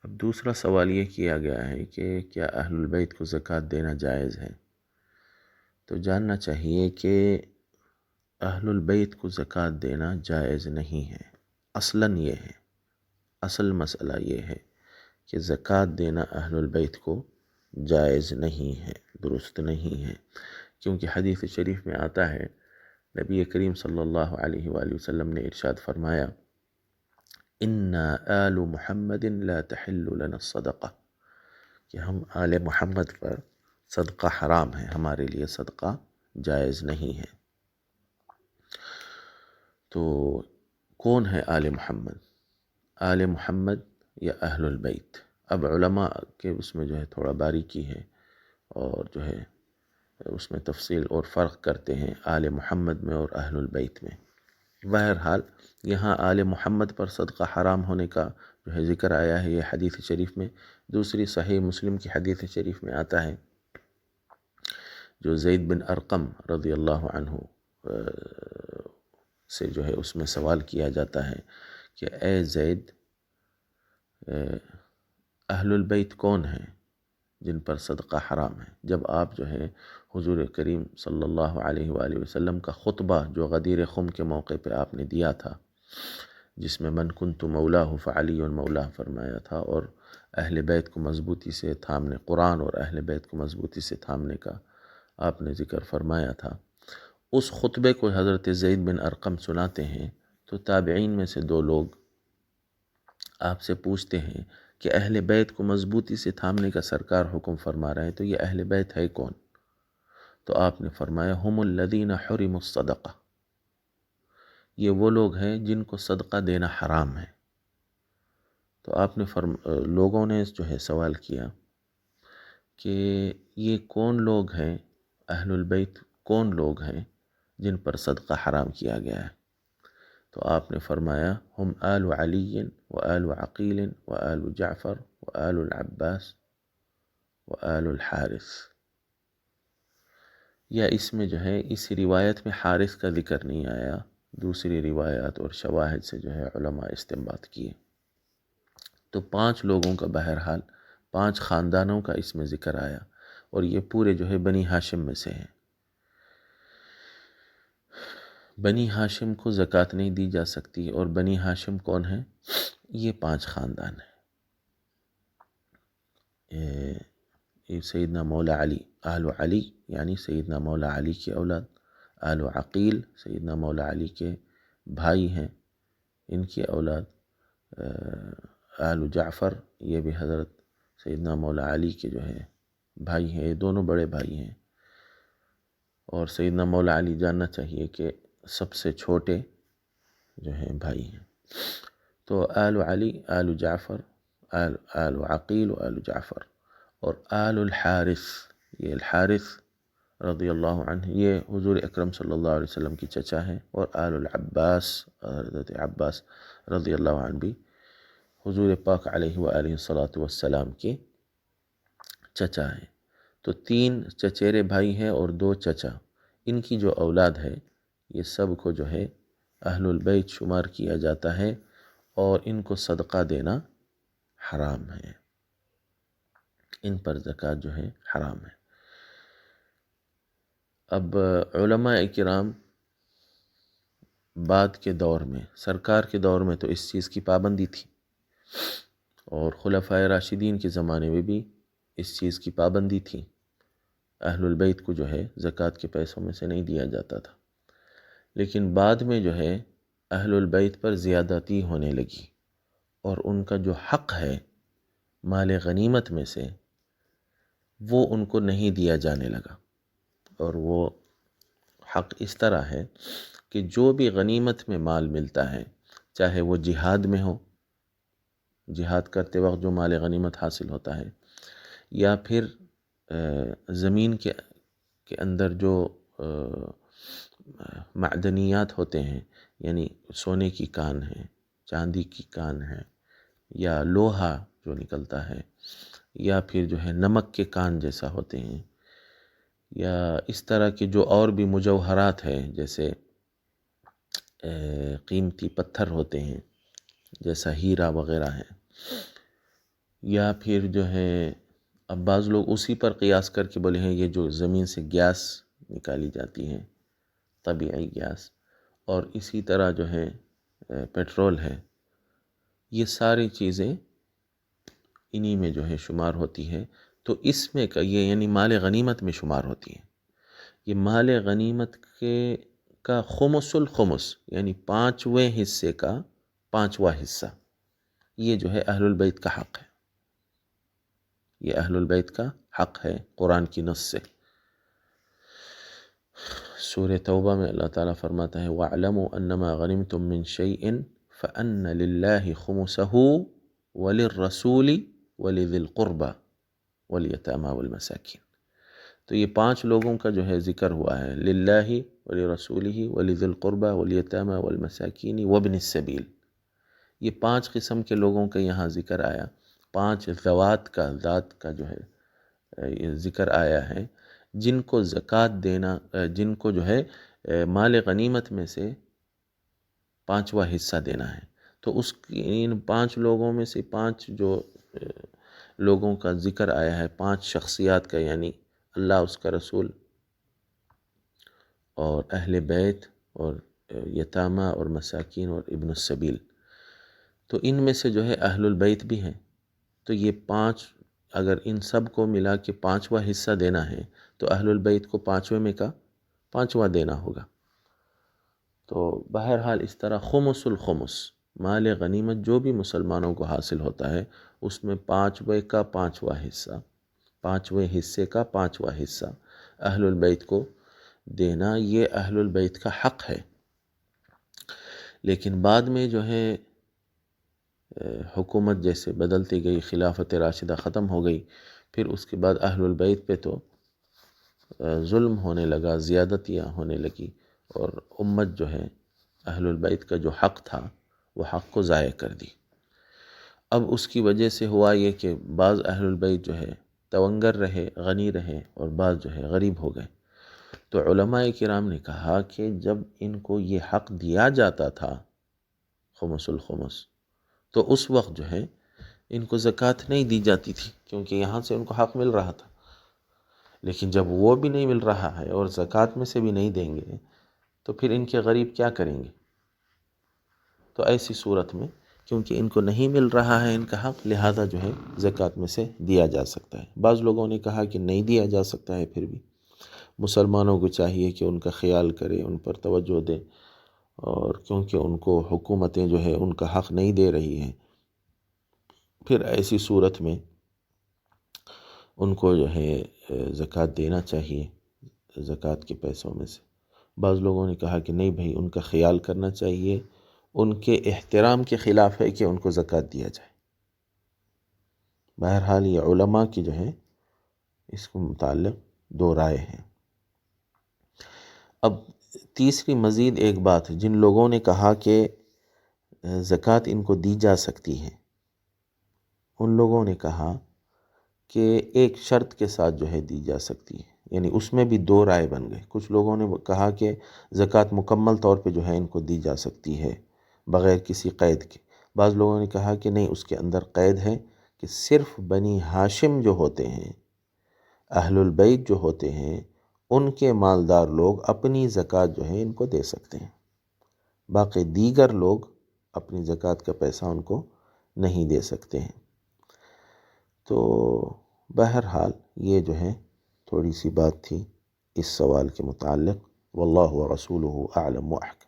اب دوسرا سوال یہ کیا گیا ہے کہ کیا اہل البیت کو زکوٰۃ دینا جائز ہے؟ تو جاننا چاہیے کہ اہل البیت کو زکوٰۃ دینا جائز نہیں ہے۔ اصلاً یہ ہے، اصل مسئلہ یہ ہے کہ زکوٰۃ دینا اہل البیت کو جائز نہیں ہے، درست نہیں ہے، کیونکہ حدیث شریف میں آتا ہے، نبی کریم صلی اللہ علیہ وآلہ وسلم نے ارشاد فرمایا، اِنَّا آلُ محمد لا تحل لنا الصدقہ، کہ ہم آل محمد پر صدقہ حرام ہے، ہمارے لیے صدقہ جائز نہیں ہے۔ تو کون ہے آل محمد؟ آل محمد یا اہل البیت؟ اب علماء کے اس میں جو ہے تھوڑا باریکی ہے، اور جو ہے اس میں تفصیل اور فرق کرتے ہیں آل محمد میں اور اہل البیت میں۔ بہرحال یہاں آل محمد پر صدقہ حرام ہونے کا جو ہے ذکر آیا ہے، یہ حدیث شریف میں۔ دوسری صحیح مسلم کی حدیث شریف میں آتا ہے، جو زید بن ارقم رضی اللہ عنہ سے جو ہے اس میں سوال کیا جاتا ہے کہ اے زید، اہل البیت کون ہیں جن پر صدقہ حرام ہے؟ جب آپ جو ہے حضور کریم صلی اللہ علیہ وآلہ وسلم کا خطبہ جو غدیر خم کے موقع پہ آپ نے دیا تھا، جس میں من کنت مولاہ فعلی مولاہ فرمایا تھا، اور اہل بیت کو مضبوطی سے تھامنے، قرآن اور اہل بیت کو مضبوطی سے تھامنے کا آپ نے ذکر فرمایا تھا، اس خطبے کو حضرت زید بن ارقم سناتے ہیں تو تابعین میں سے دو لوگ آپ سے پوچھتے ہیں کہ اہل بیت کو مضبوطی سے تھامنے کا سرکار حکم فرما رہے ہیں، تو یہ اہل بیت ہے کون؟ تو آپ نے فرمایا ہم الذین حرموا الصدقہ، یہ وہ لوگ ہیں جن کو صدقہ دینا حرام ہے۔ تو آپ نے لوگوں نے جو ہے سوال کیا کہ یہ کون لوگ ہیں، اہل البیت کون لوگ ہیں جن پر صدقہ حرام کیا گیا ہے؟ تو آپ نے فرمایا ہم آل علی و آل عقیل و آل جعفر و آل العباس و آل الحارث، یا اس میں جو ہے اس روایت میں حارث کا ذکر نہیں آیا، دوسری روایات اور شواہد سے جو ہے علماء استنباط کیے۔ تو 5 لوگوں کا، بہرحال 5 خاندانوں کا اس میں ذکر آیا، اور یہ پورے جو ہے بنی ہاشم میں سے ہیں۔ بنی ہاشم کو زکوٰۃ نہیں دی جا سکتی، اور بنی ہاشم کون ہیں؟ یہ 5 خاندان ہیں۔ یہ سیدنا مولا علی، آل علی یعنی سیدنا مولا علی کی اولاد، آل عقیل سیدنا مولا علی کے بھائی ہیں، ان کی اولاد، آل جعفر یہ بھی حضرت سیدنا مولا علی کے جو ہے بھائی ہیں، یہ دونوں بڑے بھائی ہیں، اور سیدنا مولا علی جاننا چاہیے کہ سب سے چھوٹے جو ہیں بھائی ہیں۔ تو آل علی، آل جعفر، آل عقیل و آل جعفر، اور آل الحارث، یہ الحارث رضی اللہ عنہ یہ حضور اکرم صلی اللہ علیہ وسلم کی چچا ہیں، اور آل العباس، حضرت عباس رضی اللہ عنہ بھی حضور پاک علیہ وآلہ الصلاۃ والسلام کے چچا ہیں۔ تو 3 چچیرے بھائی ہیں اور 2 چچا، ان کی جو اولاد ہے یہ سب کو جو ہے اہل البیت شمار کیا جاتا ہے، اور ان کو صدقہ دینا حرام ہے، ان پر زکوٰۃ جو ہے حرام ہے۔ اب علماء کرام بعد کے دور میں، سرکار کے دور میں تو اس چیز کی پابندی تھی، اور خلفائے راشدین کے زمانے میں بھی اس چیز کی پابندی تھی، اہل البیت کو جو ہے زکوٰۃ کے پیسوں میں سے نہیں دیا جاتا تھا۔ لیکن بعد میں جو ہے اہل البیت پر زیادتی ہونے لگی، اور ان کا جو حق ہے مال غنیمت میں سے وہ ان کو نہیں دیا جانے لگا، اور وہ حق اس طرح ہے کہ جو بھی غنیمت میں مال ملتا ہے، چاہے وہ جہاد میں ہو، جہاد کرتے وقت جو مال غنیمت حاصل ہوتا ہے، یا پھر زمین کے اندر جو معدنیات ہوتے ہیں، یعنی سونے کی کان ہے، چاندی کی کان ہے، یا لوہا جو نکلتا ہے، یا پھر جو ہے نمک کے کان جیسا ہوتے ہیں، یا اس طرح کے جو اور بھی مجوہرات ہیں، جیسے قیمتی پتھر ہوتے ہیں جیسا ہیرا وغیرہ ہیں، یا پھر جو ہے اب بعض لوگ اسی پر قیاس کر کے بولے ہیں یہ جو زمین سے گیس نکالی جاتی ہے، طبیعی گیس، اور اسی طرح جو ہے پیٹرول ہے، یہ ساری چیزیں انہی میں جو ہے شمار ہوتی ہے۔ تو اس میں یہ یعنی مال غنیمت میں شمار ہوتی ہے۔ یہ مال غنیمت کا خمس الخمس یعنی 5ویں حصے کا 5واں حصہ، یہ جو ہے اہل البیت کا حق ہے، یہ اہل البیت کا حق ہے قرآن کی نص سے۔ سورہ توبہ میں اللہ تعالیٰ فرماتا ہے وَاعْلَمُوا أَنَّمَا غَنِمْتُم مِّن شَيْءٍ فَأَنَّ لِلَّهِ خُمُسَهُ وَلِلرَّسُولِ وَلِذِي الْقُرْبَى وَالْيَتَامَى وَالْمَسَاكِينِ۔ تو یہ 5 لوگوں کا جو ہے ذکر ہوا ہے، للہ ولرسولہ ولذی القربى والیتامى والمساکین وابن السبیل۔ یہ 5 قسم کے لوگوں کا یہاں ذکر آیا، 5 ذات کا جو ہے یہ ذکر آیا ہے، جن کو زکوٰۃ دینا، جن کو جو ہے مال غنیمت میں سے 5واں حصہ دینا ہے۔ تو ان 5 لوگوں میں سے 5 جو لوگوں کا ذکر آیا ہے، 5 شخصیات کا، یعنی اللہ، اس کا رسول اور اہل بیت اور یتامہ اور مساکین اور ابن السبیل، تو ان میں سے جو ہے اہل البیت بھی ہیں۔ تو یہ 5 اگر ان سب کو ملا کے 5واں حصہ دینا ہے تو اہل البیت کو 5ویں میں کا 5واں دینا ہوگا۔ تو بہرحال اس طرح خمس الخمس مال غنیمت جو بھی مسلمانوں کو حاصل ہوتا ہے، اس میں 5ویں کا 5واں حصہ، 5ویں حصے کا 5واں حصہ اہل البیت کو دینا، یہ اہل البیت کا حق ہے۔ لیکن بعد میں جو ہے حکومت جیسے بدلتی گئی، خلافت راشدہ ختم ہو گئی، پھر اس کے بعد اہل البیت پہ تو ظلم ہونے لگا، زیادتیاں ہونے لگی، اور امت جو ہے اہل البیت کا جو حق تھا وہ حق کو ضائع کر دی۔ اب اس کی وجہ سے ہوا یہ کہ بعض اہل البیت جو ہے تونگر رہے، غنی رہے، اور بعض جو ہے غریب ہو گئے۔ تو علماء کرام نے کہا کہ جب ان کو یہ حق دیا جاتا تھا خمس الخمس، تو اس وقت جو ہے ان کو زکوٰۃ نہیں دی جاتی تھی، کیونکہ یہاں سے ان کو حق مل رہا تھا۔ لیکن جب وہ بھی نہیں مل رہا ہے اور زکوٰۃ میں سے بھی نہیں دیں گے تو پھر ان کے غریب کیا کریں گے؟ تو ایسی صورت میں کیونکہ ان کو نہیں مل رہا ہے ان کا حق، لہذا جو ہے زکوٰۃ میں سے دیا جا سکتا ہے۔ بعض لوگوں نے کہا کہ نہیں دیا جا سکتا ہے، پھر بھی مسلمانوں کو چاہیے کہ ان کا خیال کرے، ان پر توجہ دے، اور کیونکہ ان کو حکومتیں جو ہے ان کا حق نہیں دے رہی ہیں، پھر ایسی صورت میں ان کو جو ہے زکوٰۃ دینا چاہیے زکوٰۃ کے پیسوں میں سے۔ بعض لوگوں نے کہا کہ نہیں بھائی، ان کا خیال کرنا چاہیے، ان کے احترام کے خلاف ہے کہ ان کو زکوٰۃ دیا جائے۔ بہرحال یہ علماء کی جو ہے اس کو متعلق 2 رائے ہیں۔ اب تیسری مزید ایک بات، جن لوگوں نے کہا کہ زکوٰۃ ان کو دی جا سکتی ہے، ان لوگوں نے کہا کہ ایک شرط کے ساتھ جو ہے دی جا سکتی ہے، یعنی اس میں بھی 2 رائے بن گئے۔ کچھ لوگوں نے کہا کہ زکوٰۃ مکمل طور پہ جو ہے ان کو دی جا سکتی ہے بغیر کسی قید کے۔ بعض لوگوں نے کہا کہ نہیں، اس کے اندر قید ہے کہ صرف بنی ہاشم جو ہوتے ہیں، اہل البیت جو ہوتے ہیں، ان کے مالدار لوگ اپنی زکوٰۃ جو ہے ان کو دے سکتے ہیں، باقی دیگر لوگ اپنی زکوٰۃ کا پیسہ ان کو نہیں دے سکتے ہیں۔ تو بہرحال یہ جو ہے تھوڑی سی بات تھی اس سوال کے متعلق، واللہ ورسولہ اعلم واحکم۔